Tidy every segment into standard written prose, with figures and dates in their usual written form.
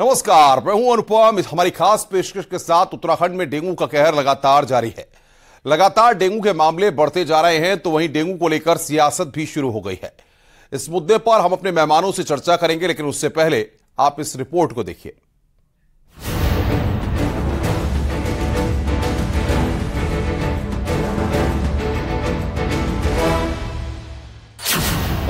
नमस्कार, मैं हूं अनुपम। हमारी खास पेशकश के साथ उत्तराखंड में डेंगू का कहर लगातार जारी है। लगातार डेंगू के मामले बढ़ते जा रहे हैं, तो वहीं डेंगू को लेकर सियासत भी शुरू हो गई है। इस मुद्दे पर हम अपने मेहमानों से चर्चा करेंगे, लेकिन उससे पहले आप इस रिपोर्ट को देखिए।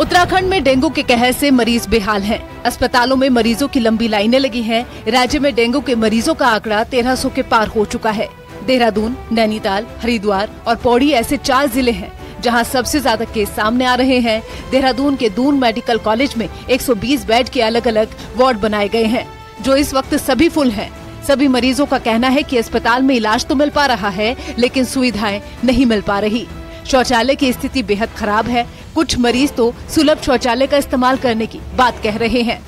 उत्तराखंड में डेंगू के कहर से मरीज बेहाल हैं। अस्पतालों में मरीजों की लंबी लाइनें लगी हैं। राज्य में डेंगू के मरीजों का आंकड़ा 1300 के पार हो चुका है। देहरादून, नैनीताल, हरिद्वार और पौड़ी ऐसे 4 जिले हैं जहां सबसे ज्यादा केस सामने आ रहे हैं। देहरादून के दून मेडिकल कॉलेज में 120 बेड के अलग अलग वार्ड बनाए गए हैं, जो इस वक्त सभी फुल हैं। सभी मरीजों का कहना है कि अस्पताल में इलाज तो मिल पा रहा है, लेकिन सुविधाएं नहीं मिल पा रही। शौचालय की स्थिति बेहद खराब है। कुछ मरीज तो सुलभ शौचालय का इस्तेमाल करने की बात कह रहे हैं।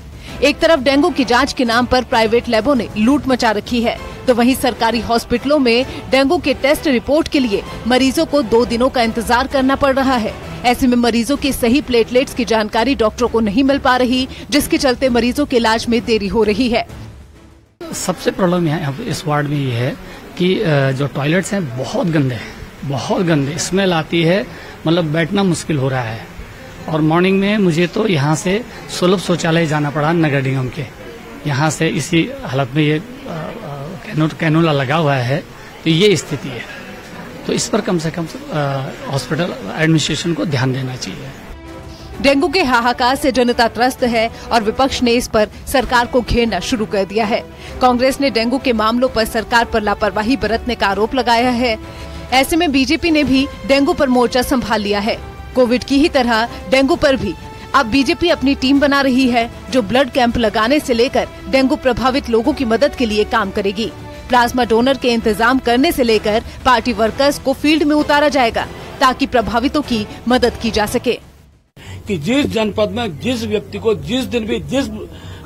एक तरफ डेंगू की जांच के नाम पर प्राइवेट लैबों ने लूट मचा रखी है, तो वहीं सरकारी हॉस्पिटलों में डेंगू के टेस्ट रिपोर्ट के लिए मरीजों को 2 दिनों का इंतजार करना पड़ रहा है। ऐसे में मरीजों की सही प्लेटलेट्स की जानकारी डॉक्टरों को नहीं मिल पा रही, जिसके चलते मरीजों के इलाज में देरी हो रही है। सबसे प्रॉब्लम यहाँ इस वार्ड में ये है कि जो टॉयलेट्स हैं बहुत गंदे हैं, बहुत गंदे, स्मेल आती है, मतलब बैठना मुश्किल हो रहा है। और मॉर्निंग में मुझे तो यहाँ से सुलभ शौचालय जाना पड़ा नगर निगम के। यहाँ से इसी हालत में ये कैनोला लगा हुआ है, तो ये स्थिति है। तो इस पर कम से कम हॉस्पिटल एडमिनिस्ट्रेशन को ध्यान देना चाहिए। डेंगू के हाहाकार से जनता त्रस्त है और विपक्ष ने इस पर सरकार को घेरना शुरू कर दिया है। कांग्रेस ने डेंगू के मामलों पर सरकार पर लापरवाही बरतने का आरोप लगाया है। ऐसे में बीजेपी ने भी डेंगू पर मोर्चा संभाल लिया है। कोविड की ही तरह डेंगू पर भी अब बीजेपी अपनी टीम बना रही है, जो ब्लड कैंप लगाने से लेकर डेंगू प्रभावित लोगों की मदद के लिए काम करेगी। प्लाज्मा डोनर के इंतजाम करने से लेकर पार्टी वर्कर्स को फील्ड में उतारा जाएगा, ताकि प्रभावितों की मदद की जा सके। कि जिस जनपद में जिस व्यक्ति को जिस दिन भी जिस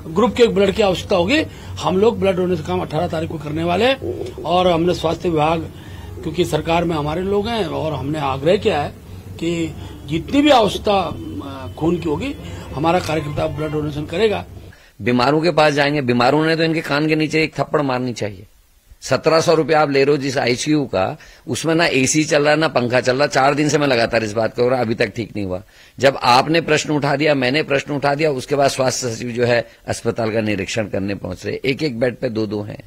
ग्रुप के ब्लड की आवश्यकता होगी, हम लोग ब्लड डोनेशन का काम 18 तारीख को करने वाले। और हमने स्वास्थ्य विभाग, क्योंकि सरकार में हमारे लोग हैं, और हमने आग्रह किया है कि जितनी भी आवश्यकता खून की होगी, हमारा कार्यकर्ता ब्लड डोनेशन करेगा। बीमारों के पास जाएंगे, बीमारों ने तो इनके कान के नीचे एक थप्पड़ मारनी चाहिए। 1700 रुपया आप ले रहे हो जिस आईसीयू का, उसमें ना एसी चल रहा है ना पंखा चल रहा। 4 दिन से मैं लगातार इस बात कर रहा हूं, अभी तक ठीक नहीं हुआ। जब आपने प्रश्न उठा दिया, मैंने प्रश्न उठा दिया, उसके बाद स्वास्थ्य सचिव जो है अस्पताल का निरीक्षण करने पहुंच रहे। एक बेड पे 2 हैं।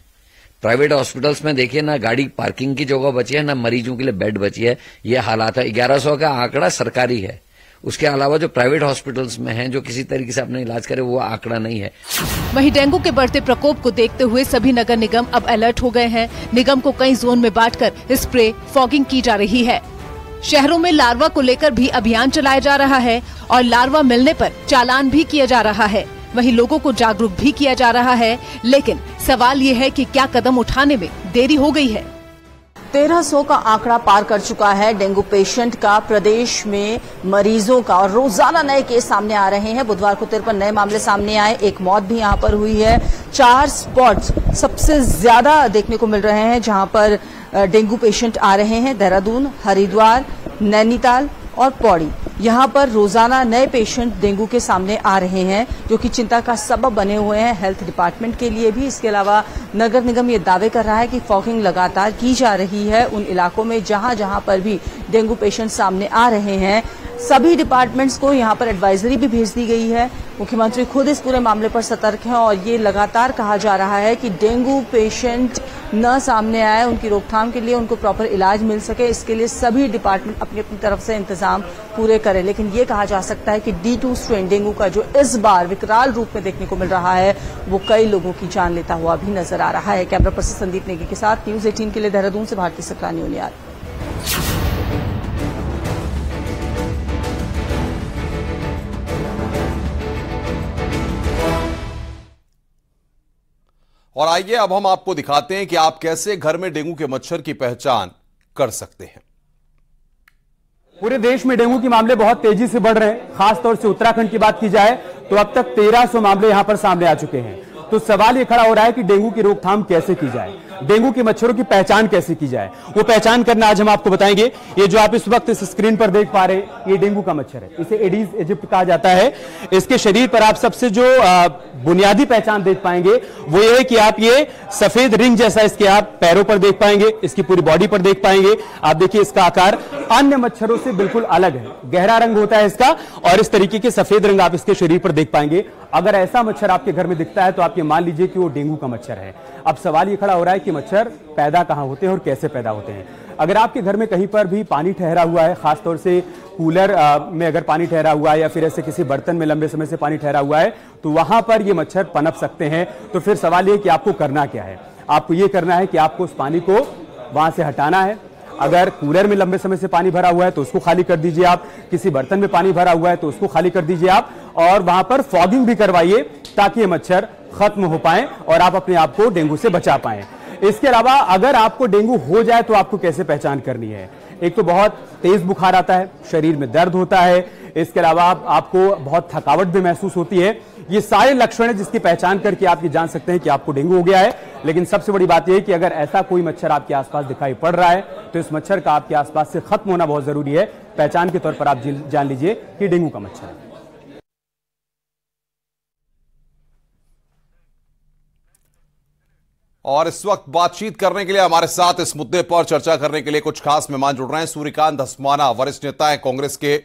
प्राइवेट हॉस्पिटल्स में देखिए, ना गाड़ी पार्किंग की जगह बची है, ना मरीजों के लिए बेड बची है। ये हालात है। 1100 का आंकड़ा सरकारी है, उसके अलावा जो प्राइवेट हॉस्पिटल्स में हैं, जो किसी तरीके से अपना इलाज करे, वो आंकड़ा नहीं है। वहीं डेंगू के बढ़ते प्रकोप को देखते हुए सभी नगर निगम अब अलर्ट हो गए हैं। निगम को कई जोन में बांटकर स्प्रे फॉगिंग की जा रही है। शहरों में लार्वा को लेकर भी अभियान चलाया जा रहा है और लार्वा मिलने पर चालान भी किया जा रहा है। वहीं लोगों को जागरूक भी किया जा रहा है, लेकिन सवाल ये है कि क्या कदम उठाने में देरी हो गई है। 1300 का आंकड़ा पार कर चुका है डेंगू पेशेंट का प्रदेश में मरीजों का, और रोजाना नए केस सामने आ रहे हैं। बुधवार को 53 नए मामले सामने आए, एक मौत भी यहां पर हुई है। 4 स्पॉट्स सबसे ज्यादा देखने को मिल रहे हैं जहां पर डेंगू पेशेंट आ रहे हैं। देहरादून, हरिद्वार, नैनीताल और पौड़ी, यहां पर रोजाना नए पेशेंट डेंगू के सामने आ रहे हैं, जो कि चिंता का सबब बने हुए हैं हेल्थ डिपार्टमेंट के लिए भी। इसके अलावा नगर निगम ये दावे कर रहा है कि फॉगिंग लगातार की जा रही है उन इलाकों में जहां जहां पर भी डेंगू पेशेंट सामने आ रहे हैं। सभी डिपार्टमेंट्स को यहां पर एडवाइजरी भी भेज दी गई है। मुख्यमंत्री खुद इस पूरे मामले पर सतर्क हैं और ये लगातार कहा जा रहा है कि डेंगू पेशेंट न सामने आए, उनकी रोकथाम के लिए उनको प्रॉपर इलाज मिल सके, इसके लिए सभी डिपार्टमेंट अपनी अपनी तरफ से इंतजाम पूरे करें। लेकिन ये कहा जा सकता है कि D2 स्ट्रेन डेंगू का जो इस बार विकराल रूप में देखने को मिल रहा है, वो कई लोगों की जान लेता हुआ भी नजर आ रहा है। कैमरा पर्सन संदीप नेगी के साथ न्यूज 18 के लिए देहरादून से भारती सकरानी उनियाल। और आइए अब हम आपको दिखाते हैं कि आप कैसे घर में डेंगू के मच्छर की पहचान कर सकते हैं। पूरे देश में डेंगू के मामले बहुत तेजी से बढ़ रहे हैं। खासतौर से उत्तराखंड की बात की जाए तो अब तक 1300 मामले यहां पर सामने आ चुके हैं। तो सवाल ये खड़ा हो रहा है कि डेंगू की रोकथाम कैसे की जाए। डेंगू के मच्छरों की पहचान कैसे की जाए, वो पहचान करना आज हम आपको बताएंगे। ये जो आप इस वक्त इस स्क्रीन पर देख पा रहे हैं, ये डेंगू का मच्छर है, इसे एडीज इजिप्ट कहा जाता है। इसके शरीर पर आप सबसे जो बुनियादी पहचान देख पाएंगे वो ये है कि आप ये सफेद रिंग जैसा इसके आप पैरों पर देख पाएंगे, इसकी पूरी बॉडी पर देख पाएंगे। आप देखिए इसका आकार अन्य मच्छरों से बिल्कुल अलग है, गहरा रंग होता है इसका, और इस तरीके के सफेद रंग आप इसके शरीर पर देख पाएंगे। अगर ऐसा मच्छर आपके घर में दिखता है तो आप ये मान लीजिए कि वो डेंगू का मच्छर है। अब सवाल ये खड़ा हो रहा है कि मच्छर पैदा कहां होते हैं और कैसे पैदा होते हैं। अगर आपके घर में कहीं पर भी पानी ठहरा हुआ है, खासतौर से कूलर में अगर पानी ठहरा हुआ है या फिर ऐसे किसी बर्तन में लंबे समय से पानी ठहरा हुआ है, तो वहां पर ये मच्छर पनप सकते हैं। तो फिर सवाल ये कि आपको करना क्या है। आपको ये करना है कि आपको उस पानी को वहां से हटाना है। अगर कूलर में लंबे समय से पानी भरा हुआ है तो उसको खाली कर दीजिए आप, किसी बर्तन में पानी भरा हुआ है तो उसको खाली कर दीजिए आप, और वहां पर फॉगिंग भी करवाइए ताकि ये मच्छर खत्म हो पाए और आप अपने आप को डेंगू से बचा पाएं। इसके अलावा अगर आपको डेंगू हो जाए तो आपको कैसे पहचान करनी है। एक तो बहुत तेज बुखार आता है, शरीर में दर्द होता है, इसके अलावा आपको बहुत थकावट भी महसूस होती है। ये सारे लक्षण हैं जिसकी पहचान करके आप ये जान सकते हैं कि आपको डेंगू हो गया है। लेकिन सबसे बड़ी बात यह है कि अगर ऐसा कोई मच्छर आपके आसपास दिखाई पड़ रहा है तो इस मच्छर का आपके आसपास से खत्म होना बहुत जरूरी है। पहचान के तौर पर आप जान लीजिए कि डेंगू का मच्छर है। और इस वक्त बातचीत करने के लिए हमारे साथ इस मुद्दे पर चर्चा करने के लिए कुछ खास मेहमान जुड़ रहे हैं। सूर्यकांत धस्माना वरिष्ठ नेता है कांग्रेस के,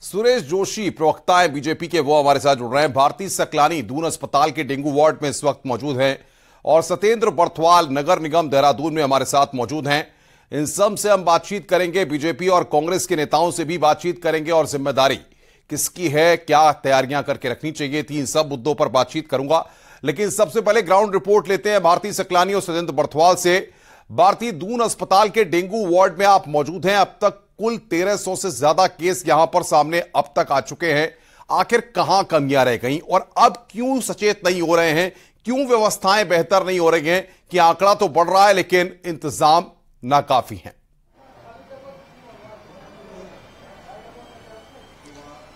सुरेश जोशी प्रवक्ता है बीजेपी के, वो हमारे साथ जुड़ रहे हैं। भारती सकलानी दून अस्पताल के डेंगू वार्ड में इस वक्त मौजूद हैं, और सत्येंद्र बर्थवाल नगर निगम देहरादून में हमारे साथ मौजूद हैं। इन सब से हम बातचीत करेंगे, बीजेपी और कांग्रेस के नेताओं से भी बातचीत करेंगे, और जिम्मेदारी किसकी है, क्या तैयारियां करके रखनी चाहिए थी, इन सब मुद्दों पर बातचीत करूंगा। लेकिन सबसे पहले ग्राउंड रिपोर्ट लेते हैं भारती सकलानी और सत्येंद्र बर्थवाल से। भारती दून अस्पताल के डेंगू वार्ड में आप मौजूद हैं। अब तक कुल 1300 से ज्यादा केस यहां पर सामने अब तक आ चुके हैं। आखिर कहां कमियां रह गई और अब क्यों सचेत नहीं हो रहे हैं, क्यों व्यवस्थाएं बेहतर नहीं हो रही हैं कि आंकड़ा तो बढ़ रहा है लेकिन इंतजाम नाकाफी हैं?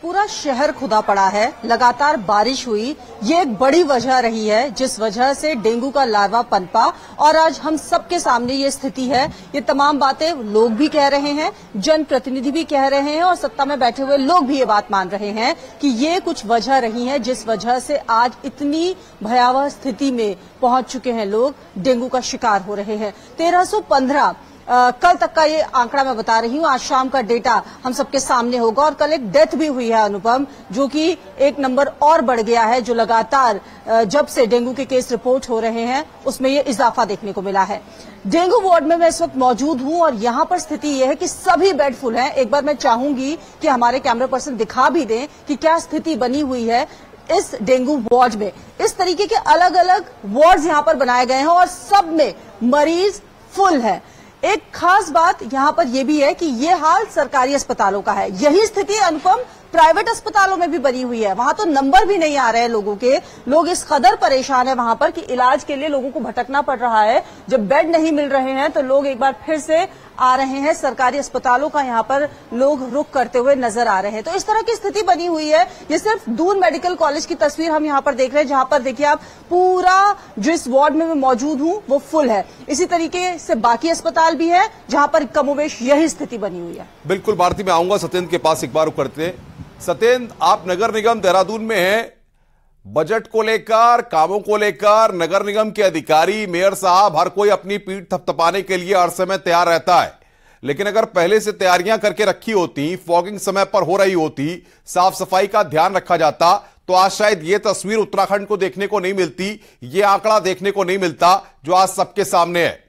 पूरा शहर खुदा पड़ा है, लगातार बारिश हुई, ये एक बड़ी वजह रही है जिस वजह से डेंगू का लार्वा पनपा, और आज हम सबके सामने ये स्थिति है। ये तमाम बातें लोग भी कह रहे हैं, जनप्रतिनिधि भी कह रहे हैं, और सत्ता में बैठे हुए लोग भी ये बात मान रहे हैं कि ये कुछ वजह रही है जिस वजह से आज इतनी भयावह स्थिति में पहुंच चुके हैं लोग, डेंगू का शिकार हो रहे हैं। 1315 कल तक का ये आंकड़ा मैं बता रही हूँ, आज शाम का डेटा हम सबके सामने होगा। और कल एक डेथ भी हुई है अनुपम, जो कि एक नंबर और बढ़ गया है, जो लगातार जब से डेंगू के केस रिपोर्ट हो रहे हैं उसमें ये इजाफा देखने को मिला है। डेंगू वार्ड में मैं इस वक्त मौजूद हूं और यहां पर स्थिति यह है कि सभी बेड फुल हैं। एक बार मैं चाहूंगी कि हमारे कैमरा पर्सन दिखा भी दें कि क्या स्थिति बनी हुई है इस डेंगू वार्ड में। इस तरीके के अलग अलग वार्ड यहां पर बनाए गए हैं और सब में मरीज फुल है। एक खास बात यहां पर यह भी है कि ये हाल सरकारी अस्पतालों का है। यही स्थिति अनुपम प्राइवेट अस्पतालों में भी बनी हुई है। वहां तो नंबर भी नहीं आ रहे हैं लोगों के, लोग इस कदर परेशान है वहां पर कि इलाज के लिए लोगों को भटकना पड़ रहा है। जब बेड नहीं मिल रहे हैं तो लोग एक बार फिर से आ रहे हैं, सरकारी अस्पतालों का यहां पर लोग रुख करते हुए नजर आ रहे हैं। तो इस तरह की स्थिति बनी हुई है। ये सिर्फ दून मेडिकल कॉलेज की तस्वीर हम यहां पर देख रहे हैं, जहां पर देखिए आप पूरा जिस वार्ड में मैं मौजूद हूं वो फुल है। इसी तरीके से बाकी अस्पताल भी है जहां पर कमोबेश यही स्थिति बनी हुई है। बिल्कुल भारती, में आऊंगा सत्येंद्र के पास एक बार करते हैं। सत्येंद्र, आप नगर निगम देहरादून में हैं, बजट को लेकर, कामों को लेकर नगर निगम के अधिकारी, मेयर साहब, हर कोई अपनी पीठ थपथपाने के लिए हर समय तैयार रहता है। लेकिन अगर पहले से तैयारियां करके रखी होती, फॉगिंग समय पर हो रही होती, साफ सफाई का ध्यान रखा जाता, तो आज शायद ये तस्वीर उत्तराखंड को देखने को नहीं मिलती, ये आंकड़ा देखने को नहीं मिलता जो आज सबके सामने है।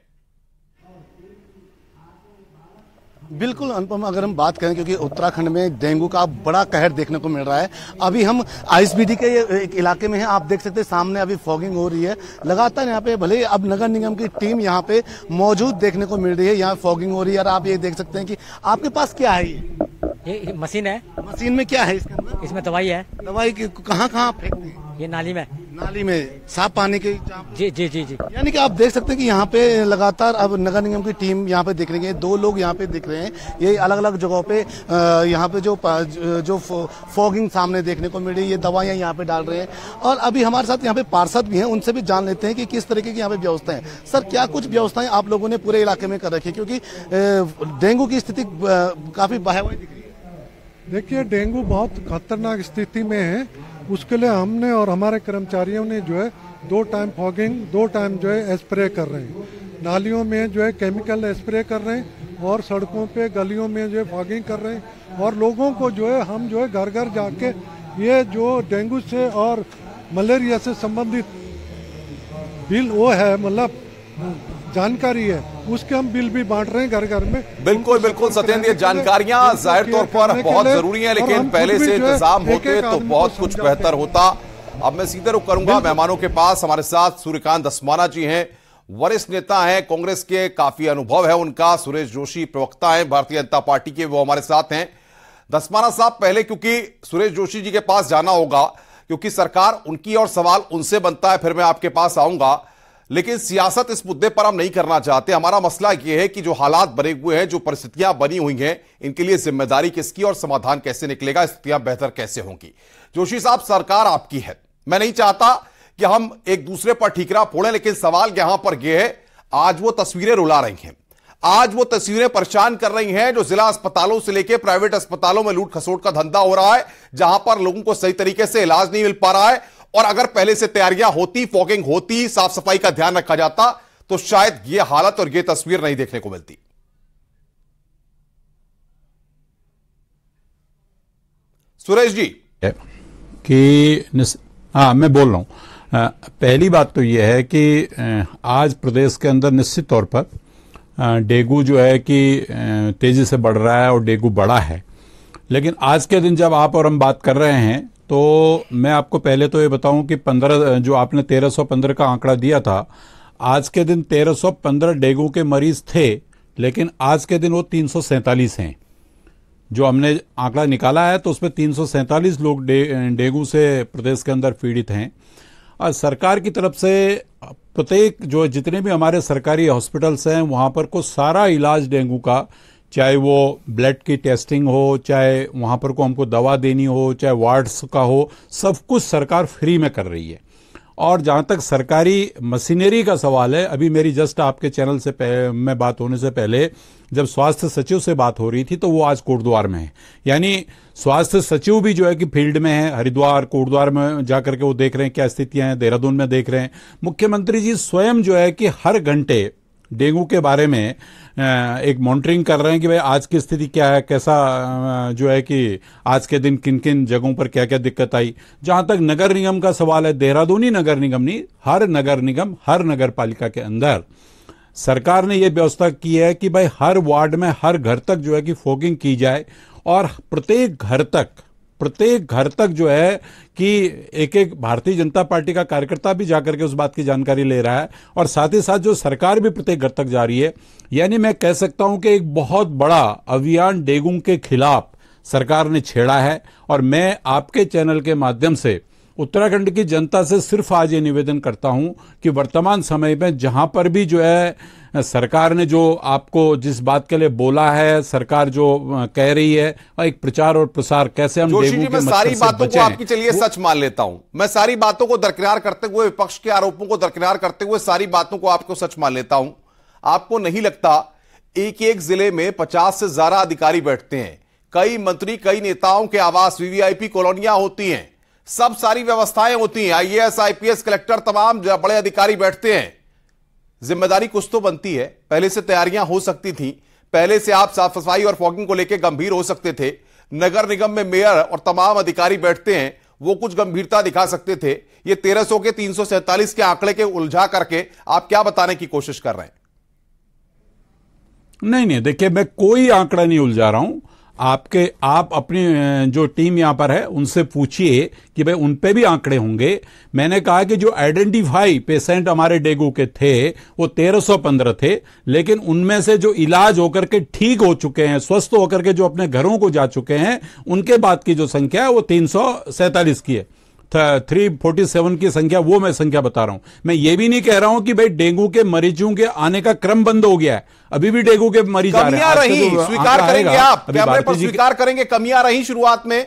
बिल्कुल अनुपम, अगर हम बात करें, क्योंकि उत्तराखंड में डेंगू का बड़ा कहर देखने को मिल रहा है। अभी हम आईएसबीडी के एक इलाके में हैं, आप देख सकते हैं सामने अभी फॉगिंग हो रही है लगातार यहाँ पे। भले अब नगर निगम की टीम यहाँ पे मौजूद देखने को मिल रही है, यहाँ फॉगिंग हो रही है और आप ये देख सकते हैं कि आपके पास क्या है, ये मशीन है। मशीन में क्या है इसके अंदर? इसमें दवाई है। दवाई कहाँ कहाँ फेंकते हैं? ये नाली में। नाली में साफ पानी के। जी जी जी जी। यानी कि आप देख सकते हैं कि यहाँ पे लगातार अब नगर निगम की टीम यहाँ पे दिख रही है। 2 लोग यहाँ पे दिख रहे हैं। ये अलग अलग जगहों पे यहाँ पे जो फॉगिंग सामने देखने को मिल रही है, ये दवाइयाँ यहाँ पे डाल रहे हैं। और अभी हमारे साथ यहाँ पे पार्षद भी हैं, उनसे भी जान लेते हैं कि किस तरीके की यहाँ पे व्यवस्था है। सर, क्या कुछ व्यवस्थाएं आप लोगों ने पूरे इलाके में कर रखी है, क्योंकि डेंगू की स्थिति काफी भयावह दिख रही है? देखिए, डेंगू बहुत खतरनाक स्थिति में है। उसके लिए हमने और हमारे कर्मचारियों ने जो है 2 टाइम फॉगिंग, 2 टाइम जो है स्प्रे कर रहे हैं। नालियों में जो है केमिकल स्प्रे कर रहे हैं और सड़कों पे गलियों में जो है फॉगिंग कर रहे हैं। और लोगों को जो है हम जो है घर घर जाके ये जो डेंगू से और मलेरिया से संबंधित बिल वो है, मतलब जानकारी है, उसके हम बिल भी बांट रहे हैं घर घर में। बिल्कुल बिल्कुल सत्येंद्र, ये जानकारियां जाहिर तौर पर बहुत जरूरी हैं, लेकिन पहले से इंतजाम होते तो बहुत कुछ बेहतर होता। अब मैं सीधे रुख करूंगा मेहमानों के पास। हमारे साथ सूर्यकांत धस्माना जी हैं, वरिष्ठ नेता हैं, कांग्रेस के, काफी अनुभव है उनका। सुरेश जोशी प्रवक्ता हैं भारतीय जनता पार्टी के, वो हमारे साथ हैं। धस्माना साहब, पहले क्योंकि सुरेश जोशी जी के पास जाना होगा, क्योंकि सरकार उनकी और सवाल उनसे बनता है, फिर मैं आपके पास आऊंगा। लेकिन सियासत इस मुद्दे पर हम नहीं करना चाहते। हमारा मसला यह है कि जो हालात बने हुए हैं, जो परिस्थितियां बनी हुई हैं, इनके लिए जिम्मेदारी किसकी और समाधान कैसे निकलेगा, स्थितियां बेहतर कैसे होंगी। जोशी साहब, सरकार आपकी है, मैं नहीं चाहता कि हम एक दूसरे पर ठीकरा फोड़ें, लेकिन सवाल यहां पर यह है, आज वो तस्वीरें रुला रही हैं, आज वो तस्वीरें परेशान कर रही हैं जो जिला अस्पतालों से लेकर प्राइवेट अस्पतालों में लूट खसोट का धंधा हो रहा है, जहां पर लोगों को सही तरीके से इलाज नहीं मिल पा रहा है। और अगर पहले से तैयारियां होती, फॉगिंग होती, साफ सफाई का ध्यान रखा जाता, तो शायद ये हालत और ये तस्वीर नहीं देखने को मिलती। सुरेश जी कि हाँ, मैं बोल रहा हूं। पहली बात तो यह है कि आज प्रदेश के अंदर निश्चित तौर पर डेंगू जो है कि तेजी से बढ़ रहा है और डेंगू बड़ा है। लेकिन आज के दिन जब आप और हम बात कर रहे हैं, तो मैं आपको पहले तो ये बताऊं कि 15 जो आपने 1315 का आंकड़ा दिया था, आज के दिन 1315 डेंगू के मरीज थे, लेकिन आज के दिन वो 347 हैं। जो हमने आंकड़ा निकाला है तो उसमें 347 लोग डेंगू से प्रदेश के अंदर पीड़ित हैं। और सरकार की तरफ से प्रत्येक जो जितने भी हमारे सरकारी हॉस्पिटल्स हैं, वहां पर को सारा इलाज डेंगू का, चाहे वो ब्लड की टेस्टिंग हो, चाहे वहां पर को हमको दवा देनी हो, चाहे वार्ड्स का हो, सब कुछ सरकार फ्री में कर रही है। और जहां तक सरकारी मशीनरी का सवाल है, अभी मेरी जस्ट आपके चैनल से में बात होने से पहले जब स्वास्थ्य सचिव से बात हो रही थी, तो वो आज कोटद्वार में है। यानी स्वास्थ्य सचिव भी जो है कि फील्ड में है, हरिद्वार कोटद्वार में जाकर के वो देख रहे हैं क्या स्थितियां हैं, देहरादून में देख रहे हैं। मुख्यमंत्री जी स्वयं जो है कि हर घंटे डेंगू के बारे में एक मॉनिटरिंग कर रहे हैं कि भाई आज की स्थिति क्या है, कैसा जो है कि आज के दिन किन किन जगहों पर क्या क्या दिक्कत आई। जहां तक नगर निगम का सवाल है, देहरादूनी नगर निगम नहीं, हर नगर निगम, हर नगर पालिका के अंदर सरकार ने यह व्यवस्था की है कि भाई हर वार्ड में, हर घर तक जो है कि फॉगिंग की जाए। और प्रत्येक घर तक जो है कि एक एक भारतीय जनता पार्टी का कार्यकर्ता भी जाकर के उस बात की जानकारी ले रहा है, और साथ ही साथ जो सरकार भी प्रत्येक घर तक जा रही है। यानी मैं कह सकता हूं कि एक बहुत बड़ा अभियान डेंगू के खिलाफ सरकार ने छेड़ा है। और मैं आपके चैनल के माध्यम से उत्तराखंड की जनता से सिर्फ आज ये निवेदन करता हूं कि वर्तमान समय में जहां पर भी जो है सरकार ने जो आपको जिस बात के लिए बोला है, सरकार जो कह रही है, एक प्रचार और प्रसार कैसे हम डेंगू के मच्छर सारी से बातों बचें, को आपकी चलिए सच मान लेता हूं। मैं सारी बातों को दरकिनार करते हुए, विपक्ष के आरोपों को दरकिनार करते हुए सारी बातों को आपको सच मान लेता हूं। आपको नहीं लगता एक एक जिले में 50 से ज्यादा अधिकारी बैठते हैं, कई मंत्री, कई नेताओं के आवास, वीवीआईपी कॉलोनियां होती हैं, सब सारी व्यवस्थाएं होती हैं, आईएएस, आईपीएस, कलेक्टर, तमाम बड़े अधिकारी बैठते हैं। जिम्मेदारी कुछ तो बनती है। पहले से तैयारियां हो सकती थी, पहले से आप साफ सफाई और फॉगिंग को लेकर गंभीर हो सकते थे। नगर निगम में मेयर और तमाम अधिकारी बैठते हैं, वो कुछ गंभीरता दिखा सकते थे। ये 1300 के 347 के आंकड़े के उलझा करके आप क्या बताने की कोशिश कर रहे हैं? नहीं, देखिए, मैं कोई आंकड़ा नहीं उलझा रहा हूं। आप अपनी जो टीम यहां पर है उनसे पूछिए कि भाई उन पे भी आंकड़े होंगे। मैंने कहा कि जो आइडेंटिफाई पेशेंट हमारे डेंगू के थे वो 1315 थे, लेकिन उनमें से जो इलाज होकर के ठीक हो चुके हैं, स्वस्थ होकर के जो अपने घरों को जा चुके हैं, उनके बाद की जो संख्या है वो 347 की है। 347 की संख्या, वो मैं संख्या बता रहा हूं। मैं ये भी नहीं कह रहा हूं कि भाई डेंगू के मरीजों के आने का क्रम बंद हो गया है, अभी भी डेंगू के मरीज आ रहे हैं। स्वीकार करेंगे आप, कैमरे पर स्वीकार करेंगे कमियां रही शुरुआत में?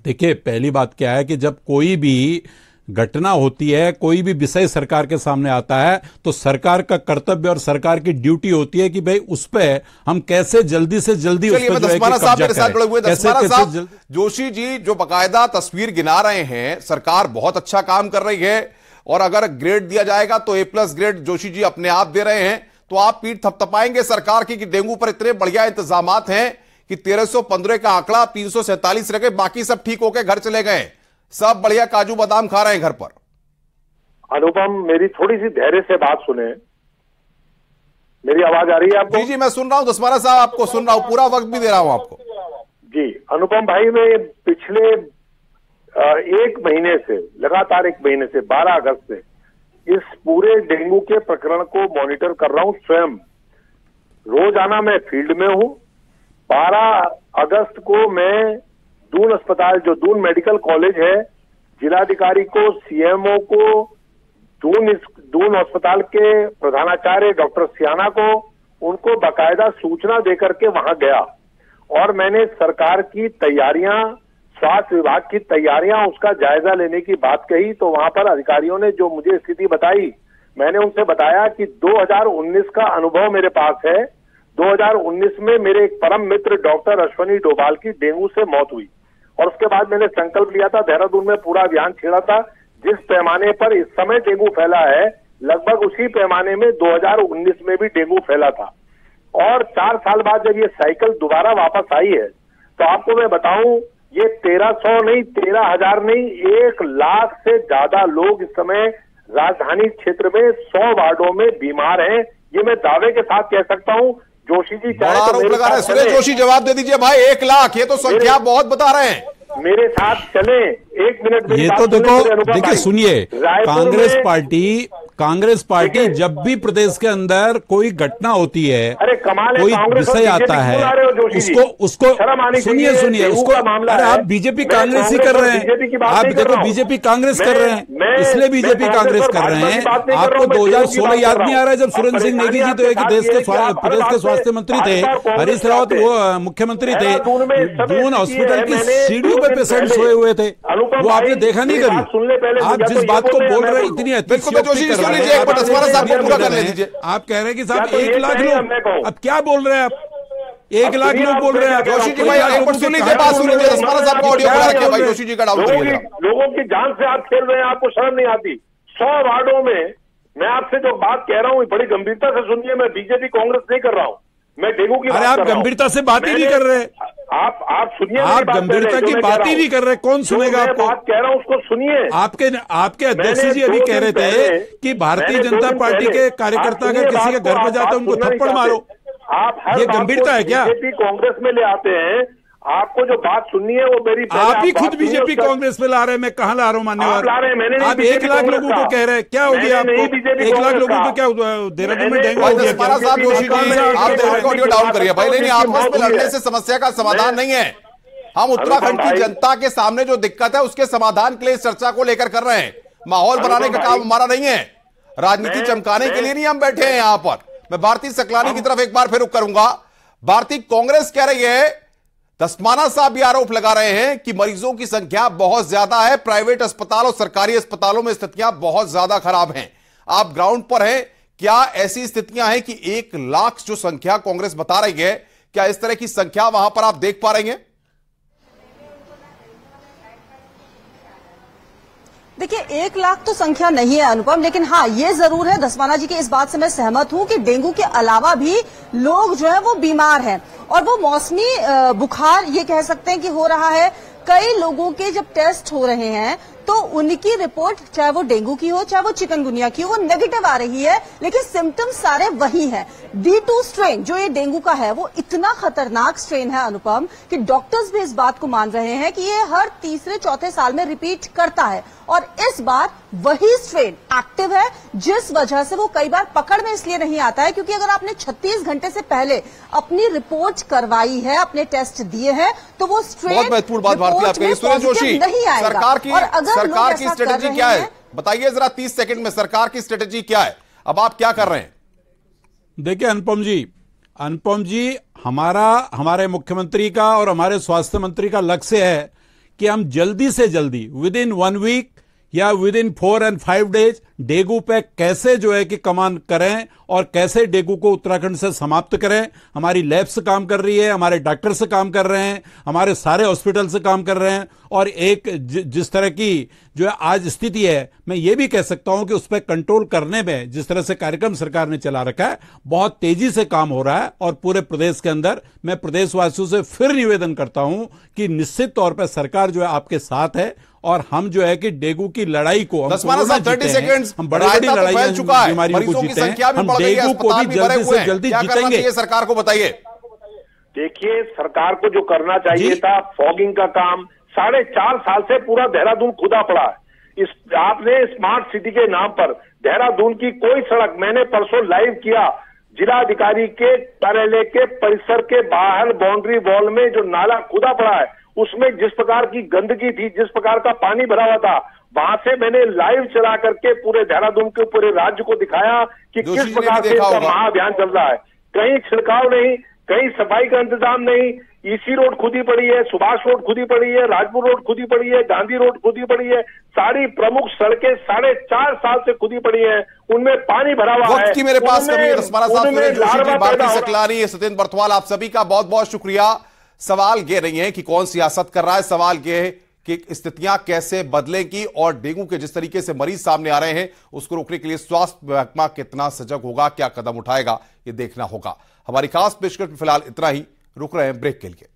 देखिए, पहली बात क्या है कि जब कोई भी घटना होती है, कोई भी विषय सरकार के सामने आता है, तो सरकार का कर्तव्य और सरकार की ड्यूटी होती है कि भाई उस पर हम कैसे जल्दी से जल्दी उस पर जो है कब्जा करें। जोशी जी जो बाकायदा तस्वीर गिना रहे हैं, सरकार बहुत अच्छा काम कर रही है और अगर ग्रेड दिया जाएगा तो A+ ग्रेड जोशी जी अपने आप दे रहे हैं, तो आप पीठ थपथपाएंगे सरकार की कि डेंगू पर इतने बढ़िया इंतजामात हैं कि 1315 का आंकड़ा 347 रह गए, बाकी सब ठीक होकर घर चले गए, सब बढ़िया काजू बादाम खा रहे हैं घर पर। अनुपम, मेरी थोड़ी सी धैर्य से बात सुने। मेरी आवाज आ रही है आपको? जी जी, मैं सुन रहा हूं दसमाना साहब, आपको सुन रहा हूं, पूरा वक्त भी दे रहा हूं आपको। जी अनुपम भाई, मैं पिछले 1 महीने से, लगातार 1 महीने से 12 अगस्त से इस पूरे डेंगू के प्रकरण को मॉनिटर कर रहा हूं स्वयं। रोजाना मैं फील्ड में हूं। 12 अगस्त को मैं दून अस्पताल, जो दून मेडिकल कॉलेज है, जिलाधिकारी को, CMO को, दून अस्पताल के प्रधानाचार्य डॉक्टर सियाना को, उनको बाकायदा सूचना देकर के वहां गया और मैंने सरकार की तैयारियां, स्वास्थ्य विभाग की तैयारियां, उसका जायजा लेने की बात कही। तो वहां पर अधिकारियों ने जो मुझे स्थिति बताई, मैंने उनसे बताया कि 2019 का अनुभव मेरे पास है। 2019 में मेरे एक परम मित्र डॉक्टर अश्वनी डोभाल की डेंगू से मौत हुई और उसके बाद मैंने संकल्प लिया था, देहरादून में पूरा अभियान छेड़ा था। जिस पैमाने पर इस समय डेंगू फैला है, लगभग उसी पैमाने में 2019 में भी डेंगू फैला था। और 4 साल बाद जब ये साइकिल दोबारा वापस आई है, तो आपको मैं बताऊं, ये 1300 नहीं, 13,000 नहीं, 1 लाख से ज्यादा लोग इस समय राजधानी क्षेत्र में 100 वार्डों में बीमार हैं। ये मैं दावे के साथ कह सकता हूं। जोशी जी चाहे तो मेरे साथ सुरेश जोशी जवाब दे दीजिए भाई। 1 लाख, ये तो संख्या बहुत बता रहे हैं। मेरे साथ चले 1 मिनट। ये तो देखिए सुनिए, कांग्रेस पार्टी जब भी प्रदेश के अंदर कोई घटना होती है, अरे कमाल, कोई विषय आता है, उसको सुनिए उसको, अरे आप बीजेपी कांग्रेस ही कर रहे हैं। आप देखो बीजेपी कांग्रेस कर रहे हैं, इसलिए बीजेपी कांग्रेस कर रहे हैं। आपको 2016 याद नहीं आ रहा है जब सुरेंद्र सिंह नेगी जी तो एक प्रदेश के स्वास्थ्य मंत्री थे, हरीश रावत वो मुख्यमंत्री थे, दून हॉस्पिटल की सीढ़ियों पे पेशेंट सोए हुए थे, वो आपने देखा नहीं कभी। आप जिस बात को बोल रहे हैं इतनी साहब को पूरा कर लीजिए। आप कह रहे हैं कि साहब 1 लाख लोग, अब क्या बोल रहे हैं आप? 1 लाख लोग बोल रहे हैं। जोशी जी भाई एक बार सुन लीजिए, बात सुन लीजिए, दसमाना साहब का ऑडियो बना रखिए भाई, जोशी जी का डाउन करिए। लोगों की जान से आप खेल रहे हैं, आपको शर्म नहीं आती? 100 वार्डों में मैं आपसे जो बात कह रहा हूँ बड़ी गंभीरता से सुनिए। मैं बीजेपी कांग्रेस नहीं कर रहा हूँ, मैं डेंगू की बात कर रहा हूँ। आप गंभीरता से बात ही नहीं कर रहे। आप सुनिए, आप गंभीरता की बात ही नहीं कर रहे। कौन सुनेगा आपको? बात कह रहा हूँ उसको सुनिए। आपके अध्यक्ष जी अभी कह रहे थे कि भारतीय जनता पार्टी के कार्यकर्ता अगर किसी के घर पर जाते हैं उनको थप्पड़ मारो। आप ये गंभीरता है क्या? बीजेपी कांग्रेस में ले आते हैं। आपको जो बात सुननी है वो मेरी, आप ही खुद बीजेपी कांग्रेस में ला रहे हैं, मैं कहाँ ला रहा हूँ मान्यवर? आप 1 लाख लोगों को कह रहे हैं, क्या हो गया आपको? 1 लाख लोगों को क्या देहरादून में डेंगू हो गया? आप ऑडियो डाउन करिए भाई। नहीं, आपस में लड़ने से समस्या का समाधान नहीं है। हम उत्तराखंड की जनता के सामने जो दिक्कत है उसके समाधान के लिए चर्चा को लेकर कर रहे हैं। माहौल बनाने का काम हमारा नहीं है, राजनीति चमकाने के लिए नहीं हम बैठे हैं यहां पर। मैं भारती सकलानी की तरफ एक बार फिर रुख करूंगा। भारतीय कांग्रेस कह रही है, दसमाना साहब भी आरोप लगा रहे हैं कि मरीजों की संख्या बहुत ज्यादा है, प्राइवेट अस्पताल और सरकारी अस्पतालों में स्थितियां बहुत ज्यादा खराब हैं। आप ग्राउंड पर हैं, क्या ऐसी स्थितियां हैं कि 1 लाख जो संख्या कांग्रेस बता रही है, क्या इस तरह की संख्या वहां पर आप देख पा रही हैं? देखिए 1 लाख तो संख्या नहीं है अनुपम, लेकिन हाँ ये जरूर है, दसमाना जी की इस बात से मैं सहमत हूं कि डेंगू के अलावा भी लोग जो है वो बीमार हैं और वो मौसमी बुखार ये कह सकते हैं कि हो रहा है। कई लोगों के जब टेस्ट हो रहे हैं तो उनकी रिपोर्ट चाहे वो डेंगू की हो चाहे वो चिकनगुनिया की हो वो नेगेटिव आ रही है, लेकिन सिम्टम्स सारे वही हैं। D2 स्ट्रेन जो ये डेंगू का है वो इतना खतरनाक स्ट्रेन है अनुपम कि डॉक्टर्स भी इस बात को मान रहे हैं कि ये हर तीसरे चौथे साल में रिपीट करता है और इस बार वही स्ट्रेन एक्टिव है, जिस वजह से वो कई बार पकड़ में इसलिए नहीं आता है क्योंकि अगर आपने 36 घंटे से पहले अपनी रिपोर्ट करवाई है, अपने टेस्ट दिए हैं, तो वो स्ट्रेन बहुत महत्वपूर्ण बात भारती आप कही। सुरेश जोशी, सरकार की स्ट्रेटेजी क्या है बताइए जरा 30 सेकंड में, सरकार की स्ट्रेटेजी क्या है, अब आप क्या कर रहे हैं? देखिए अनुपम जी हमारे मुख्यमंत्री का और हमारे स्वास्थ्य मंत्री का लक्ष्य है कि हम जल्दी से जल्दी विद इन 1 वीक या with in 4 and 5 days dengue पे कैसे जो है कि कमान करें और कैसे डेंगू को उत्तराखंड से समाप्त करें। हमारी लैब्स काम कर रही है, हमारे डॉक्टर से काम कर रहे हैं, हमारे सारे हॉस्पिटल से काम कर रहे हैं और एक जिस तरह की जो है आज स्थिति है, मैं ये भी कह सकता हूं कि उस पर कंट्रोल करने में जिस तरह से कार्यक्रम सरकार ने चला रखा है बहुत तेजी से काम हो रहा है और पूरे प्रदेश के अंदर मैं प्रदेशवासियों से फिर निवेदन करता हूं कि निश्चित तौर पर सरकार जो है आपके साथ है और हम जो है कि डेंगू की लड़ाई को हम बड़ी लड़ाई फैल चुका है, मरीजों की संख्या भी बढ़ गई है, अस्पताल भी भरे हुए हैं, क्या करना चाहिए सरकार को बताइए? देखिए सरकार को जो करना चाहिए था, फॉगिंग का काम 4.5 साल से पूरा देहरादून खुदा पड़ा है। आपने स्मार्ट सिटी के नाम पर देहरादून की कोई सड़क, मैंने परसों लाइव किया, जिलाधिकारी के कार्यालय के परिसर के बाहर बाउंड्री वॉल में जो नाला खुदा पड़ा है उसमें जिस प्रकार की गंदगी थी, जिस प्रकार का पानी भरा हुआ था, वहां से मैंने लाइव चला करके पूरे देहरादून के पूरे राज्य को दिखाया कि किस प्रकार से इसका महाअभियान चल रहा है। कहीं छिड़काव नहीं, कहीं सफाई का इंतजाम नहीं, ईसी रोड खुदी पड़ी है, सुभाष रोड खुदी पड़ी है, राजपुर रोड खुदी पड़ी है, गांधी रोड खुदी पड़ी है, सारी प्रमुख सड़कें 4.5 साल से खुदी पड़ी है, उनमें पानी भरा हुआ है। वक्त की मेरे पास कमी है, भारती सकलानी, सत्येंद्र बर्थवाल, आप सभी का बहुत बहुत शुक्रिया। सवाल ये नहीं है कि कौन सियासत कर रहा है, सवाल ये है कि स्थितियां कैसे बदलेंगी और डेंगू के जिस तरीके से मरीज सामने आ रहे हैं उसको रोकने के लिए स्वास्थ्य महकमा कितना सजग होगा, क्या कदम उठाएगा, ये देखना होगा। हमारी खास पेशकश में फिलहाल इतना ही, रुक रहे हैं ब्रेक के लिए।